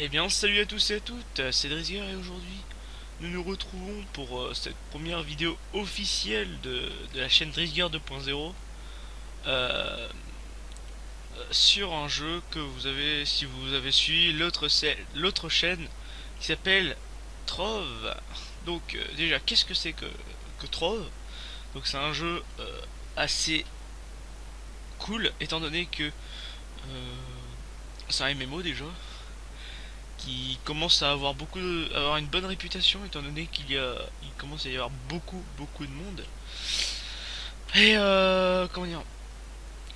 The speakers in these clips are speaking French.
Eh bien, salut à tous et à toutes, c'est Drizger et aujourd'hui nous nous retrouvons pour cette première vidéo officielle de la chaîne Drizger 2.0 sur un jeu que vous avez, si vous avez suivi l'autre chaîne qui s'appelle Trove. Donc déjà, qu'est-ce que c'est que Trove? Donc c'est un jeu assez cool étant donné que c'est un MMO déjà qui commence à avoir avoir une bonne réputation étant donné il commence à y avoir beaucoup de monde. Et comment dire,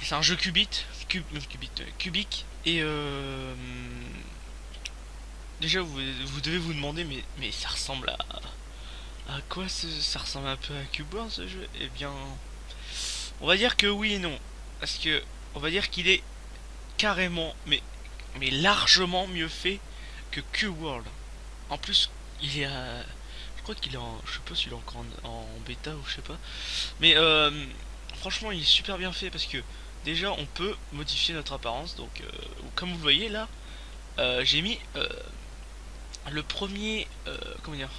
c'est un jeu cubique et déjà vous devez vous demander mais ça ressemble à quoi ça ressemble un peu à Cube World ce jeu. Eh bien, on va dire que oui et non parce que on va dire qu'il est carrément mais largement mieux fait que Cube World. En plus, il est à... Je crois qu'il est en... Je sais pas s'il est encore en bêta ou je sais pas. Mais franchement, il est super bien fait parce que déjà, on peut modifier notre apparence. Donc, comme vous le voyez là, j'ai mis le premier... comment dire,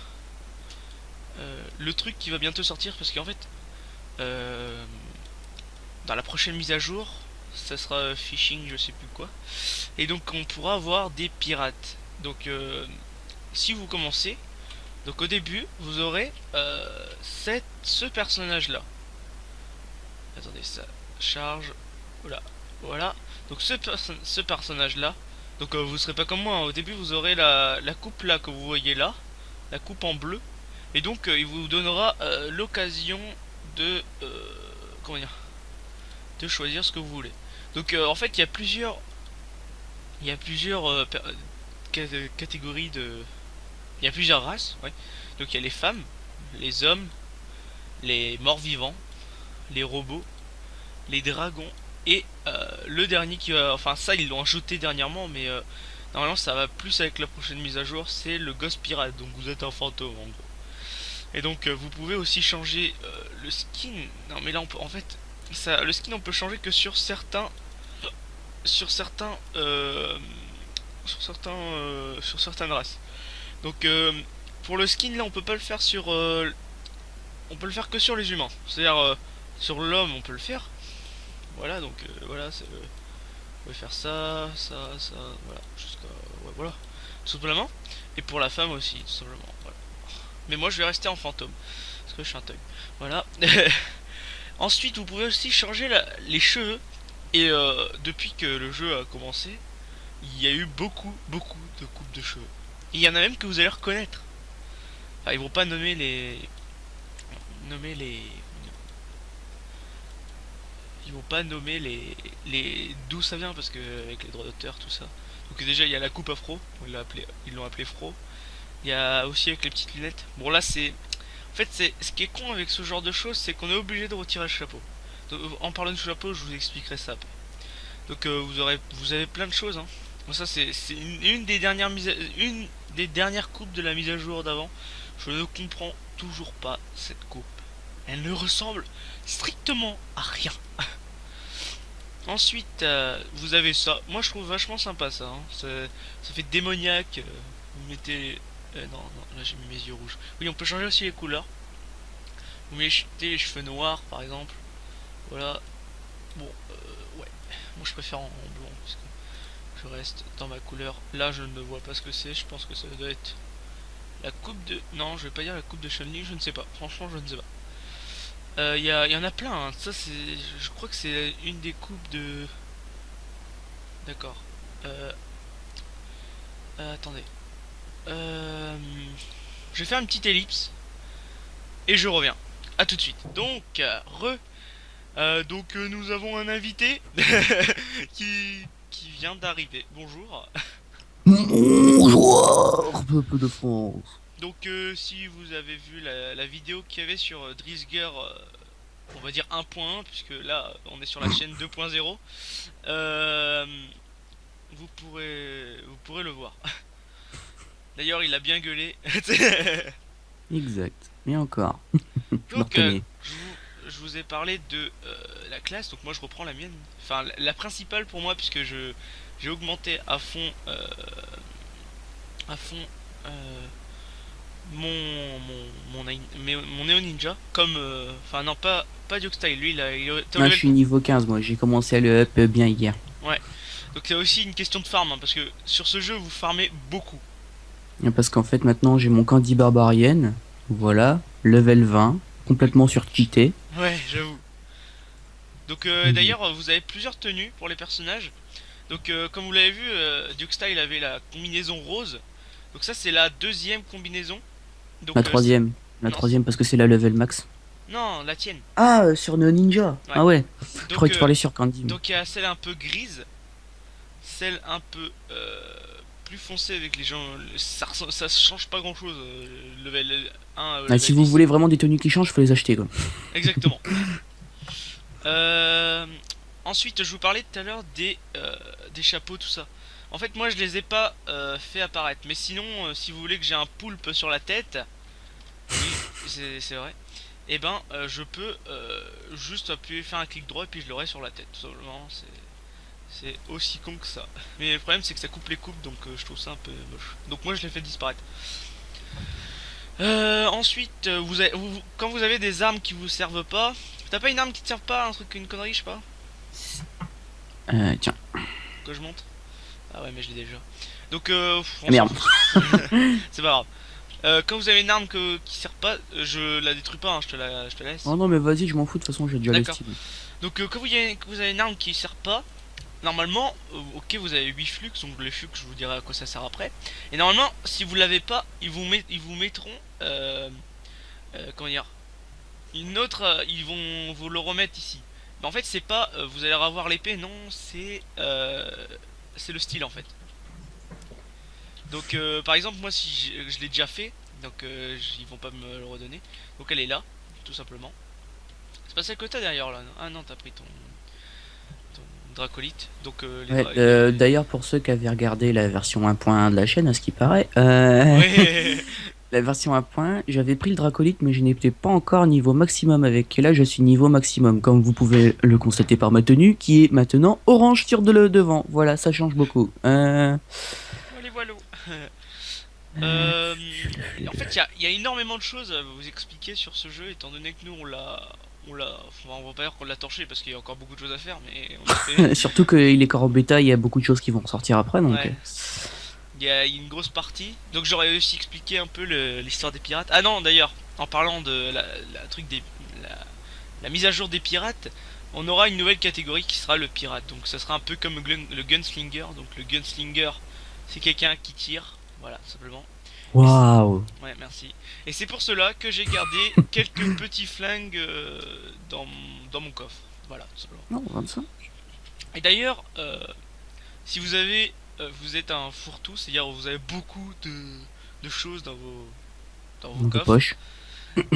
le truc qui va bientôt sortir parce qu'en fait, euh, dans la prochaine mise à jour, ça sera phishing, je sais plus quoi. Et donc, on pourra avoir des pirates. Donc, si vous commencez, donc au début, vous aurez ce personnage-là. Attendez, ça charge. Voilà. Voilà. Donc ce personnage-là. Donc vous serez pas comme moi, hein. Au début, vous aurez la coupe là que vous voyez là. La coupe en bleu. Et donc, il vous donnera l'occasion de... comment dire, de choisir ce que vous voulez. Donc en fait, il y a plusieurs... Il y a plusieurs catégories de... Il y a plusieurs races, ouais. Donc il y a les femmes, les hommes, les morts-vivants, les robots, les dragons et le dernier qui va... Enfin ça ils l'ont ajouté dernièrement mais normalement ça va plus avec la prochaine mise à jour, c'est le Ghost Pirate, donc vous êtes un fantôme en gros. Et donc vous pouvez aussi changer le skin. Non mais là on peut en fait... Ça, le skin on peut changer que sur certains... Sur certains... sur certaines races. Donc pour le skin là on peut pas le faire sur... on peut le faire que sur les humains. C'est-à-dire sur l'homme on peut le faire. Voilà, donc voilà, on va faire ça, voilà, jusqu'à... Ouais, voilà, tout simplement. Et pour la femme aussi, tout simplement, voilà. Mais moi je vais rester en fantôme, parce que je suis un thug. Voilà. Ensuite, vous pouvez aussi changer les cheveux. Et depuis que le jeu a commencé, il y a eu beaucoup de coupes de cheveux. Et il y en a même que vous allez reconnaître. Enfin, ils vont pas nommer les ils vont pas nommer les d'où ça vient parce que avec les droits d'auteur tout ça. Donc déjà il y a la coupe afro, ils l'ont appelé fro. Il y a aussi avec les petites lunettes. Bon là c'est en fait c'est ce qui est con avec ce genre de choses, c'est qu'on est obligé de retirer le chapeau. Donc, en parlant du chapeau, je vous expliquerai ça après. Donc vous avez plein de choses hein. Bon ça c'est une des dernières une des dernières coupes de la mise à jour d'avant. Je ne comprends toujours pas cette coupe. Elle ne ressemble strictement à rien. Ensuite, vous avez ça. Moi, je trouve vachement sympa ça, hein. Ça fait démoniaque. Vous mettez. Non, non, là j'ai mis mes yeux rouges. Oui, on peut changer aussi les couleurs. Vous mettez les cheveux noirs, par exemple. Voilà. Bon, ouais. Moi, je préfère en blond parce que je reste dans ma couleur. Là, je ne vois pas ce que c'est. Je pense que ça doit être la coupe de. Non, je vais pas dire la coupe de Chun-Li. Je ne sais pas. Franchement, je ne sais pas. Y en a plein, hein. Ça, c'est. Je crois que c'est une des coupes de. D'accord. Euh, attendez. Euh, je vais faire une petite ellipse et je reviens. A tout de suite. Donc, nous avons un invité qui vient d'arriver. Bonjour. Bonjour, peuple de France. Donc, si vous avez vu la vidéo qu'il y avait sur Drisger, on va dire 1.1, puisque là on est sur la chaîne 2.0, euh, vous pourrez le voir. D'ailleurs, il a bien gueulé. Exact. Et encore, je me Donc, reconnais. je vous ai parlé de la classe, donc moi je reprends la mienne. Enfin, la principale pour moi, puisque j'ai augmenté à fond à fond euh, mon Neo Ninja, comme, enfin non, pas Duke Style, lui t'es au Là, je level, suis niveau 15, moi. J'ai commencé à le up bien hier. ouais. Donc c'est aussi une question de farm, hein, parce que sur ce jeu vous farmez beaucoup. Parce qu'en fait, maintenant, j'ai mon Candy Barbarienne. Voilà. Level 20. Complètement surcheaté. Ouais, j'avoue. Donc d'ailleurs vous avez plusieurs tenues pour les personnages. Donc comme vous l'avez vu, Duke Style avait la combinaison rose. Donc ça c'est la deuxième combinaison. La Donc troisième. La non, troisième parce que c'est la level max. non, la tienne. Ah, sur Neo Ninja. Ouais. Ah ouais. Je Donc croyais que tu parlais sur Candy. donc il y a celle un peu grise, celle un peu plus foncée avec les gens. Ça change pas grand chose. Level 1 Ah, si level vous 10. voulez vraiment des tenues qui changent, faut les acheter quoi. Exactement. Euh, Ensuite, je vous parlais tout à l'heure des chapeaux, tout ça. En fait, moi je les ai pas fait apparaître. Mais sinon, si vous voulez que j'ai un poulpe sur la tête, oui, c'est vrai. Et ben, je peux juste appuyer, faire un clic droit et puis je l'aurai sur la tête. Tout simplement, c'est aussi con que ça. Mais le problème, c'est que ça coupe les coupes, donc je trouve ça un peu moche. Donc moi, je l'ai fait disparaître. Ensuite, quand vous avez des armes qui vous servent pas, t'as pas une arme qui te sert pas, un truc, une connerie, je sais pas, Tiens. que je monte. Ah ouais, mais je l'ai déjà. Donc, Ah, merde. c'est pas grave. Quand vous avez une arme qui sert pas, je la détruis pas, hein, je te laisse. Oh non, mais vas-y, je m'en fous. De toute façon, j'ai déjà les D'accord. styles. Donc, quand vous avez une arme qui sert pas, normalement, ok, vous avez 8 flux, donc les flux, je vous dirai à quoi ça sert après. Et normalement, si vous l'avez pas, ils vous mettront, comment dire, une autre, ils vont vous le remettre ici. Mais en fait, c'est pas, vous allez avoir l'épée, non, c'est le style en fait. Donc, par exemple, moi, si je l'ai déjà fait, donc ils vont pas me le redonner. Donc, elle est là, tout simplement. C'est pas celle que t'as derrière là, non. Ah non, t'as pris ton Dracolite. Donc, Ouais, d'ailleurs, pour ceux qui avaient regardé la version 1.1 de la chaîne, à ce qui paraît, Ouais. la version 1.1, j'avais pris le Dracolite, mais je n'étais pas encore niveau maximum avec. Et là, je suis niveau maximum, comme vous pouvez le constater par ma tenue, qui est maintenant orange sur de le devant. Voilà, ça change beaucoup. Allez, voilà. Euh, En fait, il y a énormément de choses à vous expliquer sur ce jeu, étant donné que nous, enfin, on va pas dire qu'on l'a torché parce qu'il y a encore beaucoup de choses à faire, mais on a fait. Surtout qu'il est encore en bêta, il y a beaucoup de choses qui vont sortir après, donc. Ouais. Il y a une grosse partie. Donc j'aurais aussi expliqué un peu l'histoire des pirates. Ah non, d'ailleurs, en parlant de la truc la, la mise à jour des pirates, on aura une nouvelle catégorie qui sera le pirate. Donc ça sera un peu comme le gunslinger. Donc le gunslinger, c'est quelqu'un qui tire, voilà, tout simplement. Waouh! Ouais, merci. Et c'est pour cela que j'ai gardé quelques petits flingues dans mon coffre. Voilà, tout simplement. Non, 25. Et d'ailleurs, si vous êtes un fourre-tout, c'est-à-dire vous avez beaucoup de choses dans vos Dans vos coffres, poches.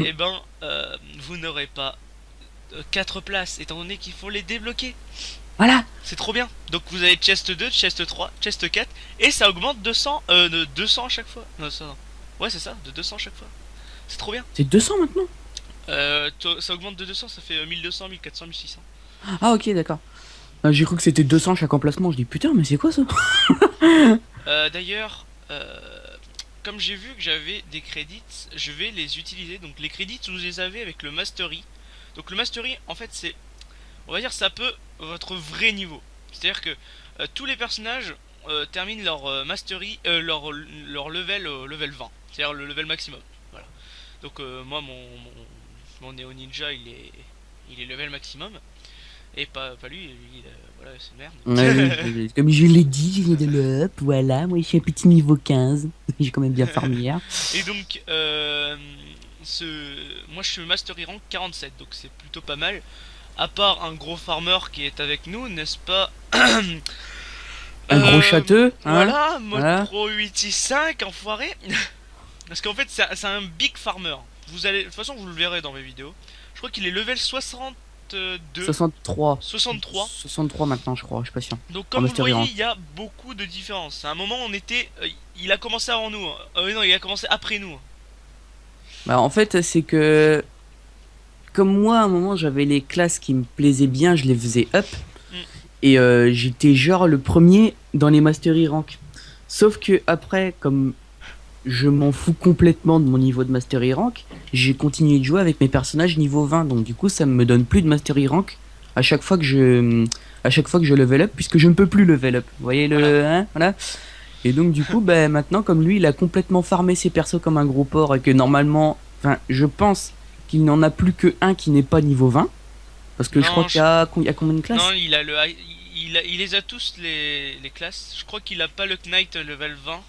et ben, vous n'aurez pas 4 places, étant donné qu'il faut les débloquer. Voilà! C'est trop bien. Donc vous avez chest 2, chest 3, chest 4, et ça augmente de 200 à chaque fois. Non, ça non. Ouais, c'est ça, de 200 à chaque fois. C'est trop bien. C'est 200 maintenant? Ça augmente de 200, ça fait 1200, 1400, 1600. Ah, ok, d'accord. J'ai cru que c'était 200 chaque emplacement. Je dis putain, mais c'est quoi ça? D'ailleurs, comme j'ai vu que j'avais des crédits, je vais les utiliser. Donc les crédits, vous les avez avec le Mastery. Donc le Mastery, en fait, on va dire, ça peut votre vrai niveau. C'est-à-dire que tous les personnages terminent leur Mastery, leur level level 20. C'est-à-dire le level maximum. Voilà. Donc moi, mon Neo Ninja, il est level maximum. Et pas lui, voilà, c'est merde. Ouais, comme je l'ai dit, j'ai de l'up, voilà, moi je suis un petit niveau 15, j'ai quand même bien farmé hier. Et donc, moi je suis Mastery Rank 47, donc c'est plutôt pas mal. À part un gros farmer qui est avec nous, n'est-ce pas? Un gros château, hein, voilà, mode voilà. pro 865, enfoiré. Parce qu'en fait, c'est un big farmer. De toute façon, vous le verrez dans mes vidéos. Je crois qu'il est level 62, 63. 63. 63 maintenant, je crois, je suis pas sûr. Donc, En comme vous le Mastery voyez, rank. il y a beaucoup de différences. À un moment, il a commencé avant nous, hein. Non, il a commencé après nous, hein. Bah, en fait, c'est que, comme moi, à un moment, j'avais les classes qui me plaisaient bien, je les faisais up. Mm. Et j'étais genre le premier dans les Mastery rank. Sauf que après, comme je m'en fous complètement de mon niveau de Mastery Rank, j'ai continué de jouer avec mes personnages niveau 20. Donc du coup, ça me donne plus de Mastery Rank à chaque fois que je level up, puisque je ne peux plus level up. Vous voyez Voilà. le, hein, voilà. Et donc du coup, ben maintenant, comme lui, il a complètement farmé ses persos comme un gros porc et que normalement, enfin, je pense qu'il n'en a plus que un qui n'est pas niveau 20. Parce que je crois Non, qu'il y a combien de non, classes? il les a tous les classes. Je crois qu'il a pas le Knight level 20.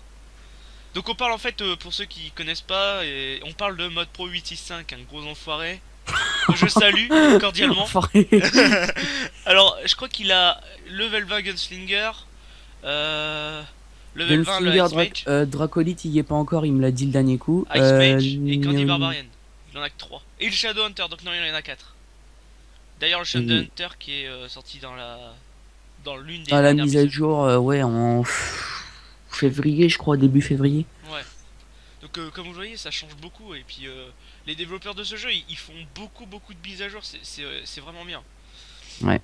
Donc on parle en fait, pour ceux qui connaissent pas, et on parle de mode pro 865, un gros enfoiré, que je salue cordialement. Enfoiré. Alors, je crois qu'il a level 20 Gunslinger, euh, level 20 le Gunslinger Ice Mage, Dracolite, il y est pas encore, il me l'a dit le dernier coup. Ice Mage et Candy Barbarian. Il en a que 3. Et le Shadow Hunter, donc non, il en a 4. D'ailleurs, le Shadow et Hunter qui est sorti dans l'une des à la dernières mise mises à à jour. jour, ouais, en février, je crois, début février. Ouais. Donc comme vous le voyez, ça change beaucoup et puis les développeurs de ce jeu, ils font beaucoup de mises à jour, c'est vraiment bien. Ouais.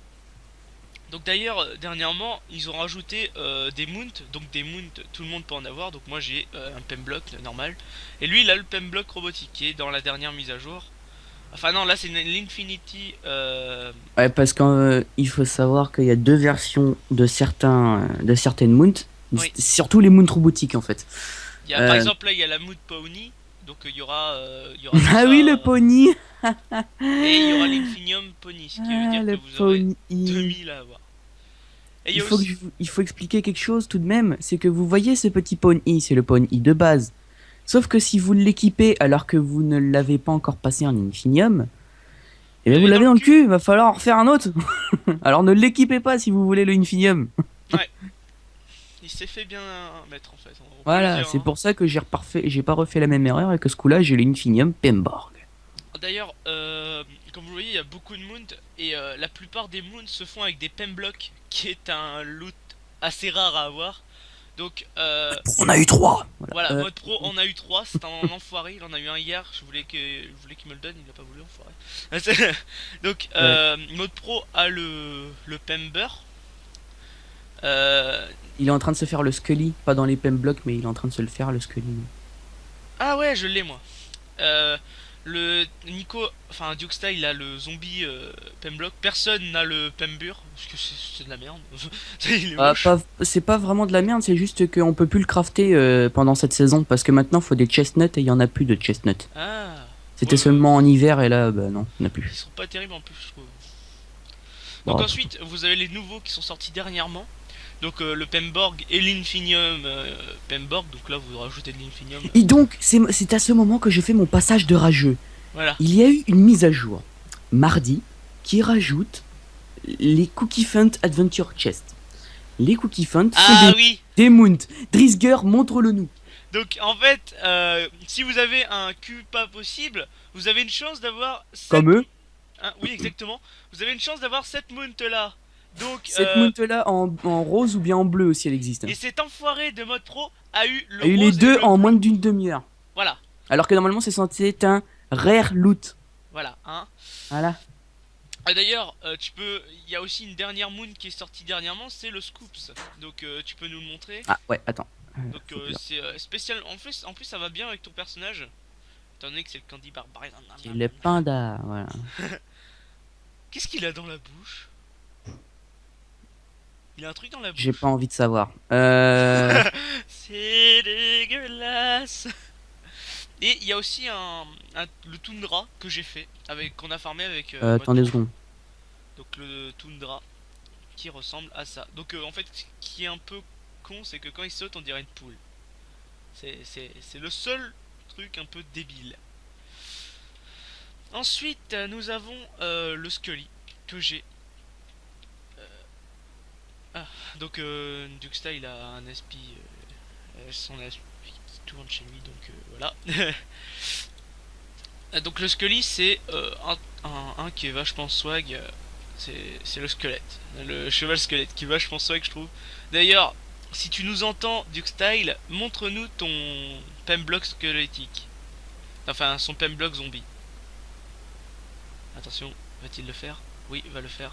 Donc d'ailleurs, dernièrement, ils ont rajouté des mounts, donc des mounts, tout le monde peut en avoir, donc moi j'ai un pemblock normal, et lui il a le pemblock robotique qui est dans la dernière mise à jour. Enfin non, là c'est l'Infinity, Ouais, parce qu'il faut savoir qu'il y a deux versions de certaines mounts, oui. surtout les mounts robotiques en fait. Il y a, par Euh, exemple là il y a la mout Pony, donc il y aura tout Ah ça, oui, le pony! et il y aura l'Infinium Pony, ce qui veut Ah, dire que le vous aurez pony! 2000 à avoir. Et il y a aussi... Il faut expliquer quelque chose tout de même, c'est que vous voyez ce petit pony, c'est le pony de base. Sauf que si vous l'équipez alors que vous ne l'avez pas encore passé en infinium, et Vous bien vous l'avez dans l'avez le dans le cul. cul, il va falloir en refaire un autre. Alors ne l'équipez pas si vous voulez le infinium. Ouais, il s'est fait bien mettre en fait, on peut le Voilà, dire. c'est Hein. pour ça que j'ai pas refait la même erreur et que ce coup-là j'ai le infinium Pemborg. D'ailleurs, comme vous voyez, il y a beaucoup de mounts et la plupart des mounts se font avec des pemblock, qui est un loot assez rare à avoir. Donc On a eu trois. Voilà. voilà, mode pro en a eu 3, c'est un enfoiré, il en a eu un hier, je voulais qu'il me le donne, il n'a pas voulu, enfoiré. Donc Ouais. mode pro a le pember. Euh, Il est en train de se faire le Scully, pas dans les Pemblock, mais il est en train de se le faire le Scully. ah ouais, je l'ai moi. Euh, le Nico, enfin Duke Style, il a le zombie Pemblock. Personne n'a le Pembur parce que c'est de la merde. Il est Ah, moche. c'est pas vraiment de la merde, c'est juste qu'on peut plus le crafter pendant cette saison parce que maintenant il faut des chestnuts et il y en a plus de chestnuts. Ah, C'était ouais, seulement en hiver et là, bah non, il n'y en a ils plus. sont pas terribles en plus, je trouve. Donc Bon. ensuite, vous avez les nouveaux qui sont sortis dernièrement. Donc le Pemborg et l'Infinium Pemborg. Donc là, vous rajoutez de l'Infinium. Et donc, c'est à ce moment que je fais mon passage de rageux. Voilà. Il y a eu une mise à jour, mardi, qui rajoute les Cookie Fund Adventure Chest. Les Cookie Fund sont Ah oui. des mounts. Drisger, montre-le nous. Donc en fait, si vous avez un Q pas possible, vous avez une chance d'avoir cette... Comme eux. Hein, oui, exactement. Vous avez une chance d'avoir cette mount là. Donc, Cette mount-là en rose ou bien en bleu aussi, elle existe. et cet enfoiré de mode pro a eu le Il y a eu les rose et deux le en moins bleu. d'une demi-heure. Voilà, Alors que normalement, c'est censé être un rare loot. voilà, hein. Voilà. Ah, d'ailleurs, il y a aussi une dernière moon qui est sortie dernièrement, c'est le Scoops. Donc, tu peux nous le montrer. Ah ouais, attends. Donc, Faut que c'est spécial. En plus, ça va bien avec ton personnage. Étant donné que c'est le Candy Barbarian. c'est le panda, voilà. Qu'est-ce qu'il a dans la bouche? Il a un truc dans la J'ai pas bouche. envie de savoir. C'est dégueulasse. Et il y a aussi le Tundra que j'ai fait, qu'on a farmé avec mode Attendez une pro. seconde. Donc le Tundra qui ressemble à ça. Donc en fait, ce qui est un peu con, c'est que quand il saute, on dirait une poule. C'est le seul truc un peu débile. Ensuite, nous avons le Scully que j'ai. Ah, donc Duxta, il a un SP, son SP qui tourne chez lui, donc voilà. Donc le Scully, c'est un qui est vachement swag. C'est le squelette, le cheval squelette qui est vachement swag, je trouve. D'ailleurs, si tu nous entends, Duke Style, montre-nous ton Pemblock squelettique. Enfin, son Pemblock zombie. Attention, va-t-il le faire? Oui, il va le faire.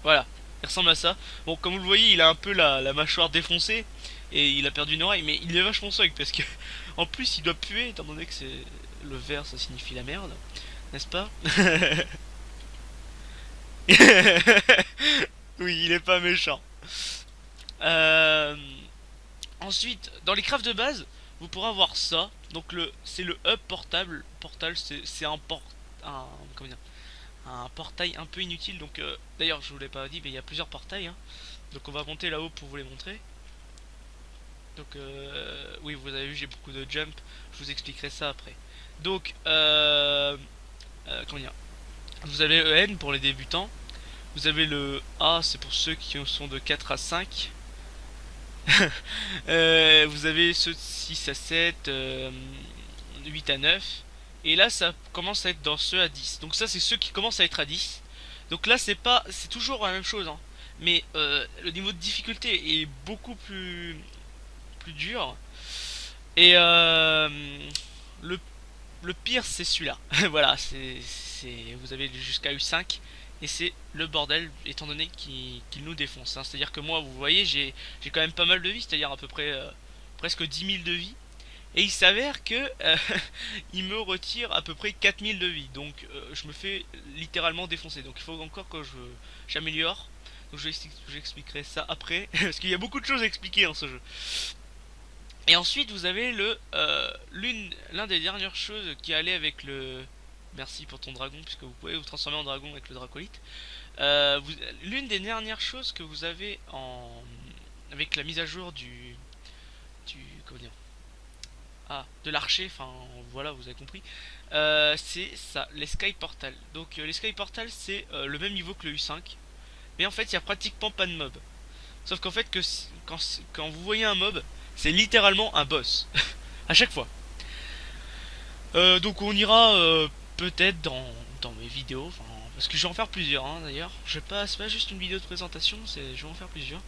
Voilà, il ressemble à ça. Bon, comme vous le voyez, il a un peu la mâchoire défoncée. et il a perdu une oreille, mais il est vachement swag parce que en plus il doit puer étant donné que c'est le vert, ça signifie la merde, n'est-ce pas? Oui, il est pas méchant. Euh, Ensuite, dans les crafts de base, vous pourrez avoir ça. Donc c'est le hub portable. Portal, c'est un, comment dire, un portail un peu inutile. Donc d'ailleurs, je vous l'ai pas dit, mais il y a plusieurs portails, hein. Donc on va monter là-haut pour vous les montrer. Donc oui, vous avez vu, j'ai beaucoup de jump. Je vous expliquerai ça après. Donc comment dire, vous avez le N pour les débutants. Vous avez le A, c'est pour ceux qui sont de 4 à 5. Vous avez ceux de 6 à 7, 8 à 9. Et là, ça commence à être dans ceux à 10. Donc ça, c'est ceux qui commencent à être à 10. Donc là, c'est toujours la même chose, hein. Mais le niveau de difficulté est beaucoup plus dur. Et le, le pire, c'est celui-là. Voilà, vous avez jusqu'à U5. Et c'est le bordel, étant donné qu'il nous défonce, hein. C'est-à-dire que moi, vous voyez, j'ai quand même pas mal de vie, c'est-à-dire à peu près presque 10 000 de vie. Et il s'avère que il me retire à peu près 4 000 de vie. Donc je me fais littéralement défoncer. Donc il faut encore que j'améliore. Donc j'expliquerai ça après. Parce qu'il y a beaucoup de choses à expliquer dans ce jeu. Et ensuite vous avez l'un des dernières choses qui allait avec le... Merci pour ton dragon, puisque vous pouvez vous transformer en dragon avec le dracolite. L'une des dernières choses que vous avez avec la mise à jour du comment dire, de l'archer, enfin voilà, vous avez compris. C'est ça, les Sky Portal. Donc les Sky Portal, c'est le même niveau que le U5, mais en fait il y a pratiquement pas de mob. Sauf qu'en fait quand vous voyez un mob, c'est littéralement un boss à chaque fois. Donc on ira peut-être dans mes vidéos, parce que je vais en faire plusieurs, hein, d'ailleurs. C'est pas juste une vidéo de présentation, je vais en faire plusieurs.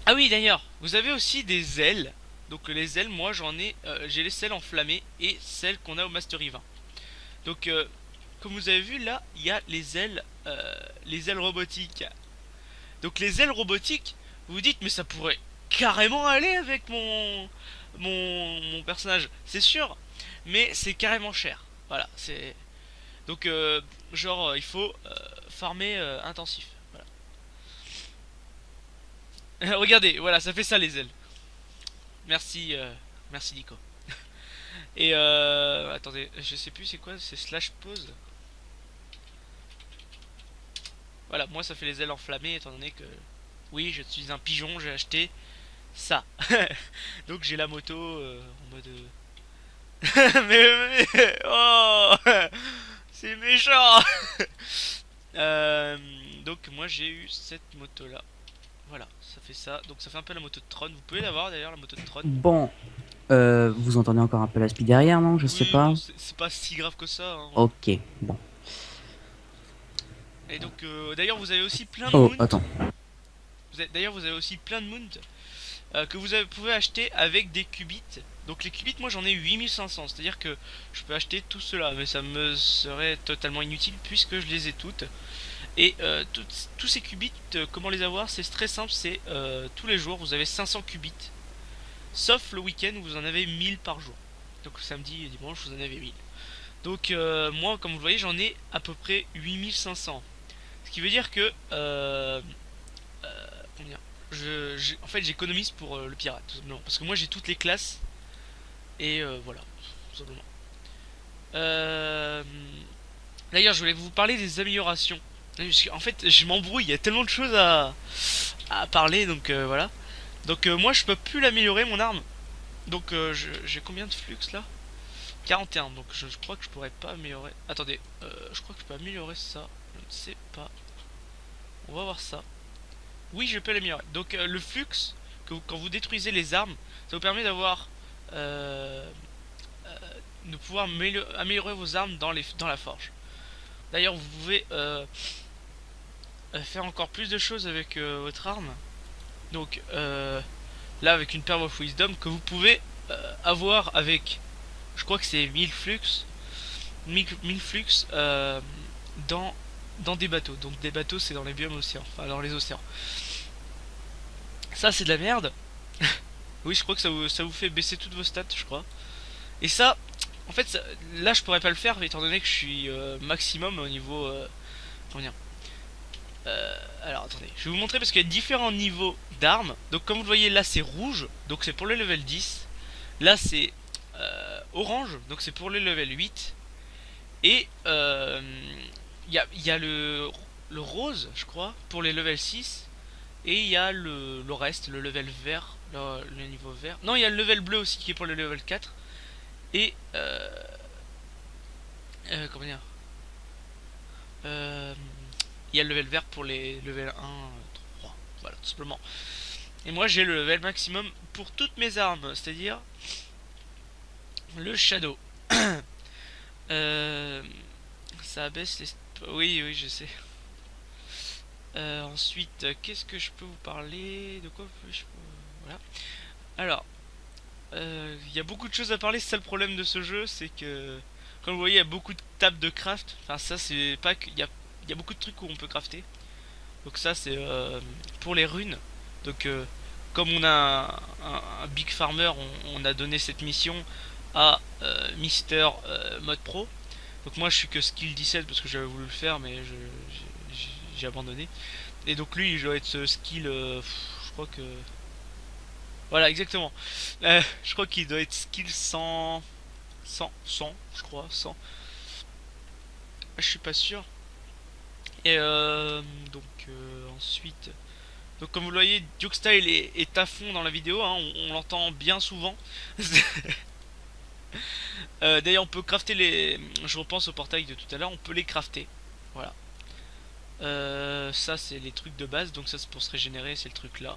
Ah oui, d'ailleurs, vous avez aussi des ailes. Donc les ailes, moi j'ai les ailes enflammées et celles qu'on a au Mastery 20. Donc comme vous avez vu là, il y a les ailes robotiques. Donc les ailes robotiques, vous vous dites mais ça pourrait carrément aller avec mon personnage, c'est sûr, mais c'est carrément cher. Voilà, c'est donc genre il faut farmer intensif. Voilà. Regardez, voilà, ça fait ça les ailes. Merci, merci Nico. Et attendez, je sais plus c'est quoi, c'est slash pause. Voilà, moi ça fait les ailes enflammées étant donné que oui, je suis un pigeon, j'ai acheté ça. Donc j'ai la moto en mode oh, c'est méchant. Donc moi j'ai eu cette moto là. Voilà, ça fait ça. Donc ça fait un peu la moto de Tron. Vous pouvez l'avoir d'ailleurs, la moto de Tron. Bon, vous entendez encore un peu la speed derrière, non? Je sais Oui, bon, pas. c'est pas si grave que ça, hein. Ok, bon. Et donc d'ailleurs vous avez aussi plein de Oh, mounts. attends. D'ailleurs vous avez aussi plein de mounts que pouvez acheter avec des qubits. Donc les qubits, moi j'en ai 8500, c'est-à-dire que je peux acheter tout cela, mais ça me serait totalement inutile puisque je les ai toutes. Et tous ces qubits, comment les avoir? C'est très simple, c'est tous les jours vous avez 500 qubits. Sauf le week-end où vous en avez 1000 par jour. Donc samedi et dimanche vous en avez 1000. Donc moi comme vous le voyez j'en ai à peu près 8500. Ce qui veut dire que comment dire, en fait j'économise pour le pirate tout simplement. Parce que moi j'ai toutes les classes. Et voilà, tout simplement. Euh, D'ailleurs je voulais vous parler des améliorations. En fait je m'embrouille, il y a tellement de choses à parler. Donc voilà. Donc moi je peux plus l'améliorer mon arme. Donc j'ai combien de flux là? 41, donc je crois que je pourrais pas améliorer. Attendez, je crois que je peux améliorer ça. Je ne sais pas. On va voir ça. Oui, je peux l'améliorer. Donc le flux, quand vous détruisez les armes, ça vous permet d'avoir... de pouvoir améliorer vos armes dans la forge. D'ailleurs, vous pouvez faire encore plus de choses avec votre arme. Donc là, avec une Pearl of Wisdom que vous pouvez avoir avec... Je crois que c'est 1000 flux. 1000 flux dans des bateaux. Donc des c'est dans les biomes océans. Enfin dans les océans. Ça c'est de la merde. Oui, je crois que ça vous fait baisser toutes vos stats, je crois. Et ça, en fait, là, je pourrais pas le faire étant donné que je suis maximum au niveau. Comment dire Alors attendez, je vais vous montrer parce qu'il y a différents niveaux d'armes. Donc, comme vous le voyez, là c'est rouge, donc c'est pour le level 10. Là c'est orange, donc c'est pour le level 8. Et il y a le rose, je crois, pour les level 6. Et il y a le reste, le level vert, le niveau vert. Non, il y a le level bleu aussi qui est pour le level 4. Et comment dire euh, il y a le level vert pour les level 1, 3. Voilà, tout simplement. Et moi j'ai le level maximum pour toutes mes armes, c'est-à-dire le shadow. Euh, ça baisse les... Oui, oui, je sais. Ensuite, qu'est-ce que je peux vous parler? De quoi je peux... Voilà. Alors, il y a beaucoup de choses à parler. C'est ça le problème de ce jeu, c'est que, comme vous voyez, il y a beaucoup de tables de craft. Enfin, ça, c'est pas que... Il y a beaucoup de trucs où on peut crafter. Donc ça, c'est pour les runes. Donc, comme on a un Big Farmer, on a donné cette mission à Mister Mode Pro. Donc moi, je suis que skill 17 parce que j'avais voulu le faire, mais j'ai abandonné. Et donc lui, il doit être skill... je crois que... Voilà, exactement. Je crois qu'il doit être skill 100... 100, je crois, 100. Je suis pas sûr. Et donc ensuite... Donc comme vous le voyez, Duke Style est à fond dans la vidéo, hein, on l'entend bien souvent. D'ailleurs on peut crafter les... Je repense au portail de tout à l'heure, on peut les crafter. Voilà. Ça c'est les trucs de base, donc ça c'est pour se régénérer, c'est le truc là.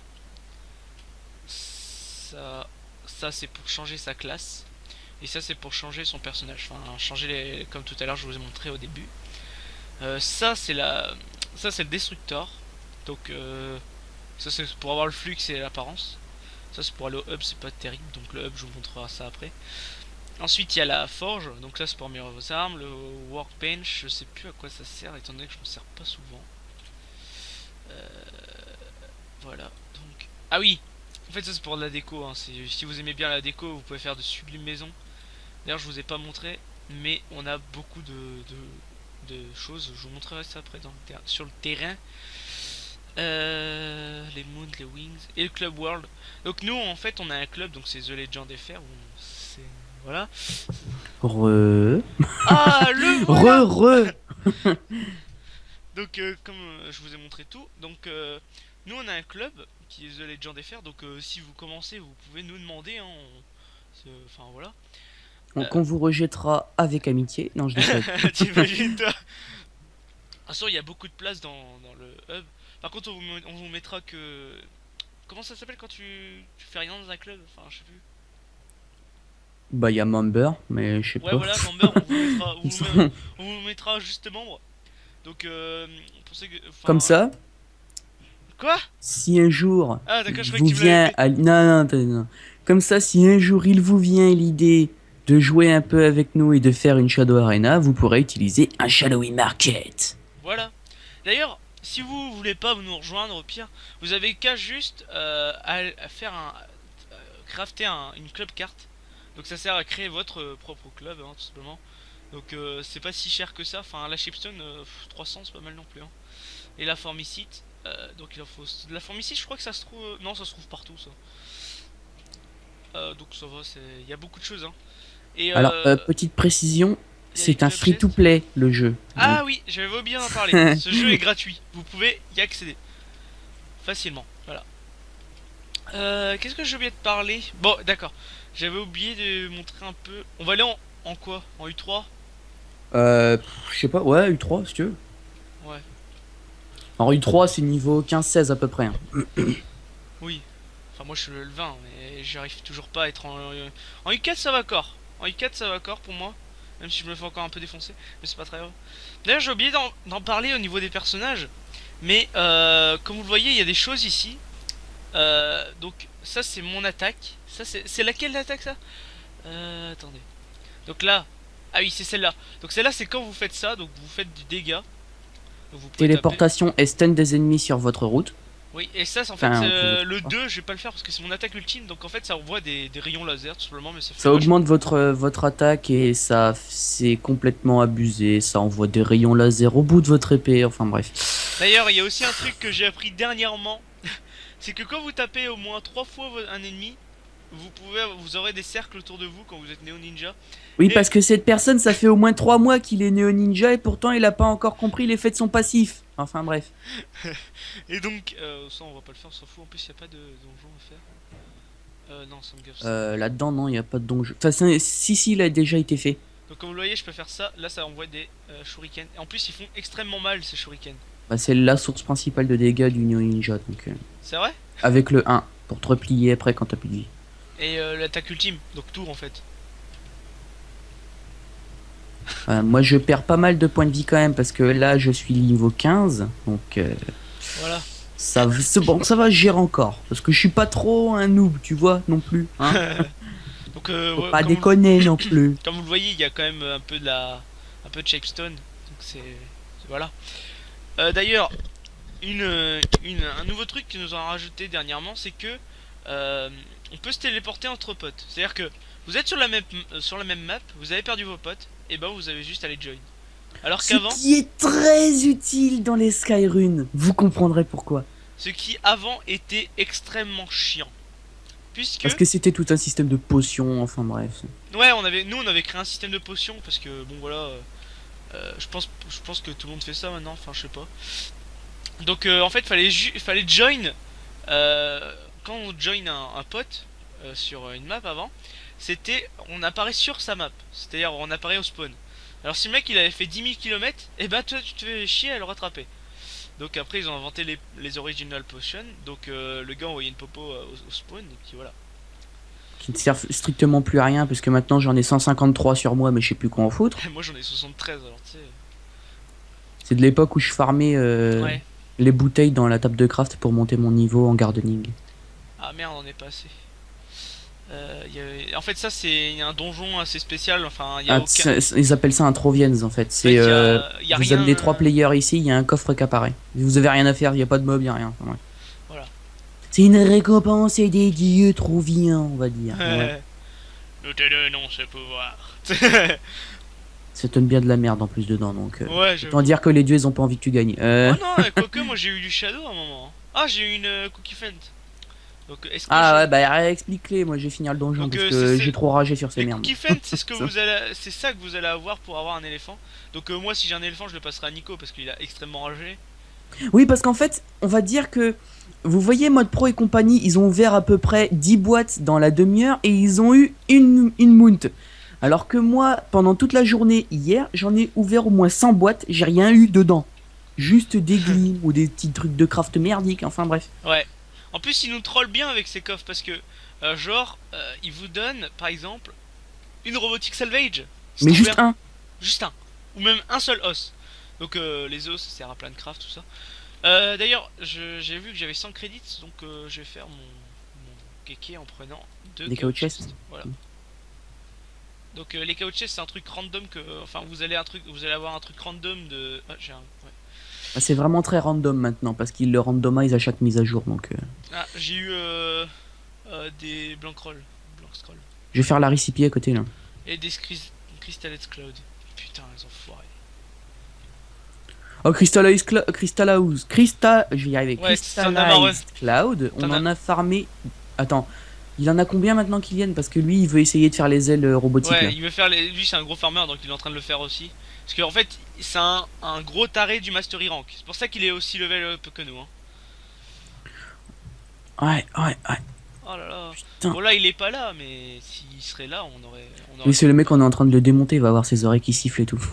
Ça c'est pour changer sa classe. Et ça c'est pour changer son personnage. Enfin changer les... Comme tout à l'heure je vous ai montré au début. Ça c'est la... Ça c'est le destructor. Donc ça c'est pour avoir le flux et l'apparence. Ça c'est pour aller au hub, c'est pas terrible. Donc le hub je vous montrerai ça après. Ensuite il y a la forge. Donc là c'est pour améliorer vos armes. Le workbench, je sais plus à quoi ça sert étant donné que je m'en sers pas souvent. Voilà. Donc... Ah oui. En fait ça c'est pour de la déco, hein. Si vous aimez bien la déco, vous pouvez faire de sublimes maisons. D'ailleurs je vous ai pas montré, mais on a beaucoup de choses. Je vous montrerai ça après sur le terrain. Les Moons, les Wings et le Club World. Donc nous en fait on a un club, donc c'est The Legend FR. Voilà. Re. Ah le Re, voilà. re. Donc comme je vous ai montré tout, donc nous on a un club qui est The Legend FR. Donc si vous commencez, vous pouvez nous demander. Hein, enfin voilà. Donc on vous rejettera avec amitié. Non, je déconne. T'imagines toi. Bien sûr il y a beaucoup de place dans le hub. Par contre on vous mettra que... Comment ça s'appelle quand tu fais rien dans un club? Enfin je sais plus. Bah, il y a Member, mais je sais Ouais pas. voilà, member, Ils sont on vous mettra juste membre. Donc pour ceux que... comme Enfin... ça. Quoi? Si un jour Ah d'accord, il je croyais vous que tu me l'avais vient fait. à... Non, non, attendez, non. Comme ça, si un jour il vous vient l'idée de jouer un peu avec nous et de faire une Shadow Arena, vous pourrez utiliser un Shadowy Market. Voilà. D'ailleurs, si vous voulez pas nous rejoindre, au pire, vous avez qu'à juste à faire un... crafter une club carte. Donc ça sert à créer votre propre club, hein, tout simplement. Donc c'est pas si cher que ça. Enfin la Shipstone, 300 c'est pas mal non plus. Hein. Et la formicite, donc il en faut... La formicite je crois que ça se trouve... Non ça se trouve partout ça. Donc ça va, il y a beaucoup de choses. Hein. Et Alors, petite précision, il y a les c'est un club chests. free-to-play le jeu. Donc, Ah oui, j'avais oublié d'en parler. Ce jeu est gratuit. Vous pouvez y accéder facilement. Voilà. Qu'est-ce que j'ai oublié de parler? Bon, d'accord. J'avais oublié de montrer un peu. On va aller en quoi? En U3? je sais pas, ouais, U3 si tu veux. Ouais. Alors U3 c'est niveau 15-16 à peu près, hein. Oui. Enfin, moi je suis le 20, mais j'arrive toujours pas à être en U4 ça va encore. En U4 ça va encore pour moi. Même si je me fais encore un peu défoncer. Mais c'est pas très grave. D'ailleurs, j'ai oublié d'en parler au niveau des personnages. Mais comme vous le voyez, il y a des choses ici. Donc, ça c'est mon attaque. Ça c'est laquelle l'attaque ça? Attendez. Donc là. Ah oui, c'est celle-là. Donc celle-là c'est quand vous faites ça. Donc vous faites du dégât. Donc vous pouvez taper. Téléportation et stun des ennemis sur votre route. Oui, et ça, c'est en fait, Enfin, pour votre le part. 2 je vais pas le faire parce que c'est mon attaque ultime, donc en fait, ça envoie des rayons laser tout simplement, mais ça fait Ça vachement. augmente votre attaque et ça, c'est complètement abusé. Ça envoie des rayons laser au bout de votre épée. Enfin bref. D'ailleurs, il y a aussi un truc que j'ai appris dernièrement, c'est que quand vous tapez au moins 3 fois un ennemi, vous aurez des cercles autour de vous quand vous êtes néo ninja. Oui, Et, parce que cette personne, ça fait au moins 3 mois qu'il est néo ninja et pourtant il a pas encore compris l'effet de son passif. Enfin bref. et donc, ça on va pas le faire, on s'en fout. En plus, il y a pas de donjon à faire. Non, ça me gaffe ça. Là-dedans, non, il n'y a pas de donjon. Enfin, si, il a déjà été fait. Donc, comme vous le voyez, je peux faire ça. Là, ça envoie des shurikens. Et en plus, ils font extrêmement mal ces shurikens. Bah, c'est la source principale de dégâts du néo ninja. Donc, C'est vrai? avec le 1, pour te replier après quand t'as plus de vie. Et l'attaque ultime, donc tour en fait. Moi, je perds pas mal de points de vie quand même parce que là, je suis niveau 15. Donc, Voilà. c'est bon, ça va, je gère encore. Parce que je suis pas trop un noob, tu vois, non plus. Hein. Donc, Faut ouais, pas déconner non plus. comme vous le voyez, il y a quand même un peu de Shapestone. Donc, voilà. D'ailleurs, un nouveau truc qu'ils nous ont rajouté dernièrement, c'est que euh, on peut se téléporter entre potes. C'est-à-dire que vous êtes sur la même map, vous avez perdu vos potes, et ben vous avez juste à les join. Alors Ce qu'avant, qui est très utile dans les Skyrunes. Vous comprendrez pourquoi. ce qui avant était extrêmement chiant. Puisque, Parce que c'était tout un système de potions, enfin bref. ouais, nous on avait créé un système de potions parce que bon voilà, je pense que tout le monde fait ça maintenant. Enfin, je sais pas. Donc en fait, fallait join quand on join un pote sur une map avant, on apparaît sur sa map, c'est-à-dire on apparaît au spawn. Alors si le mec il avait fait 10 000 km, et bah toi tu te fais chier à le rattraper. Donc après ils ont inventé les original potions, donc le gars envoyait une popo au spawn et puis voilà. Qui ne servent strictement plus à rien, parce que maintenant j'en ai 153 sur moi, mais je sais plus quoi en foutre. Moi j'en ai 73 alors tu sais. C'est de l'époque où je farmais Ouais. les bouteilles dans la table de craft pour monter mon niveau en gardening. Ah merde on est pas assez. En fait ça c'est un donjon assez spécial, enfin il y a Ah, aucun. ils appellent ça un Troviens en fait. En fait C'est il y a vous rien. amenez 3 players ici, il y a un coffre qui apparaît. Vous avez rien à faire, il n'y a pas de mob, il n'y a rien. Ouais. Voilà. C'est une récompense et des dieux Troviens, on va dire. Ouais. Nous te donnons ce pouvoir. Ça donne bien de la merde en plus dedans, donc Ouais, autant j'avoue. dire que les dieux ils ont pas envie que tu gagnes. Oh non, quoique, moi j'ai eu du Shadow à un moment. Ah, j'ai eu une Cookie Fent. Donc, est-ce que Ah je. ouais, bah explique-les, moi je vais finir le donjon Donc, parce que j'ai trop ragé sur ces les merdes. Cookie Fent, c'est ce que vous allez. C'est ça que vous allez avoir pour avoir un éléphant. Donc, moi, si j'ai un éléphant, je le passerai à Nico parce qu'il a extrêmement ragé. Oui, parce qu'en fait, on va dire que vous voyez, Mode Pro et compagnie, ils ont ouvert à peu près 10 boîtes dans la demi-heure et ils ont eu une mount. Alors que moi, pendant toute la journée hier, j'en ai ouvert au moins 100 boîtes, j'ai rien eu dedans. Juste des glims ou des petits trucs de craft merdiques, enfin bref. Ouais. En plus, il nous troll bien avec ses coffres parce que, genre, il vous donne, par exemple, une robotique salvage. C'est Mais trop juste bien. un. Juste un. Ou même un seul os. Donc, les os, ça sert à plein de craft, tout ça. D'ailleurs, j'ai vu que j'avais 100 crédits, donc je vais faire mon kéké en prenant deux Des chaos chaos chests. chests. Voilà. Donc les chaos chests, c'est un truc random que, enfin, vous allez avoir un truc random de. Ah, ouais. Bah, c'est vraiment très random maintenant parce qu'ils le randomisent à chaque mise à jour. Donc Ah, j'ai eu des blank roll, blank scroll je vais faire la récipient à côté là. et des crystallite cloud. Putain, les enfoirés. Oh, je vais y arriver. Ouais, t'en as marre. Crystallized Cloud, on T'en as. en a farmé. Attends, il en a combien maintenant qu'ils viennent? Parce que lui, il veut essayer de faire les ailes robotiques là. Ouais, il veut faire lui c'est un gros farmer donc il est en train de le faire aussi. Parce qu'en fait, c'est un gros taré du mastery rank. C'est pour ça qu'il est aussi level up que nous. Hein. Ouais, ouais, ouais. Oh là là. Putain. Bon là il est pas là, mais s'il serait là, on aurait Oui, c'est le mec, on est en train de le démonter, il va avoir ses oreilles qui sifflent et tout.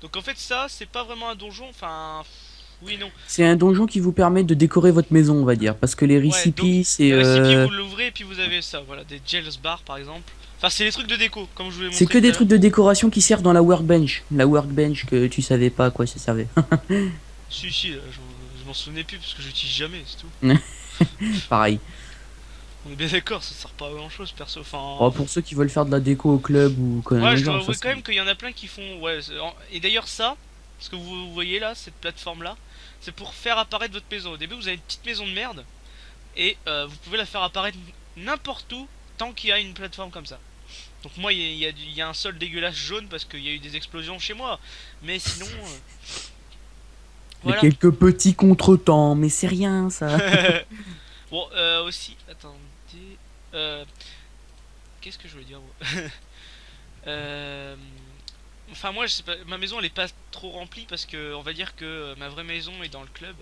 Donc en fait ça, c'est pas vraiment un donjon, enfin oui non. C'est un donjon qui vous permet de décorer votre maison, on va dire. Parce que les Ouais, donc récipients, c'est les récipients vous l'ouvrez et puis vous avez ça, voilà, des gels bar par exemple. Enfin c'est les trucs de déco, comme je vous l'ai c'est montré que tout des à l'heure. trucs de décoration qui servent dans la workbench. La workbench que tu savais pas à quoi ça servait. Si, je m'en souvenais plus parce que j'utilise jamais, c'est tout. Pareil. On est bien d'accord, ça sert pas à grand chose perso, Oh, enfin. pour ceux qui veulent faire de la déco au club ou quoi Ouais, dans le je dois genre, ça avouer quand c'est. même qu'il y en a plein qui font. Ouais, et d'ailleurs ça, Ce que vous voyez là, cette plateforme là, c'est pour faire apparaître votre maison. Au début, vous avez une petite maison de merde et vous pouvez la faire apparaître n'importe où tant qu'il y a une plateforme comme ça. Donc moi, il y a un sol dégueulasse jaune parce qu'il y a eu des explosions chez moi. Mais sinon, Il y a voilà. quelques petits contretemps, mais c'est rien ça. Bon, aussi, attendez. Euh, Qu'est-ce que je voulais dire moi Euh, Enfin moi, je sais pas, ma maison elle est pas trop remplie parce que on va dire que ma vraie maison est dans le club.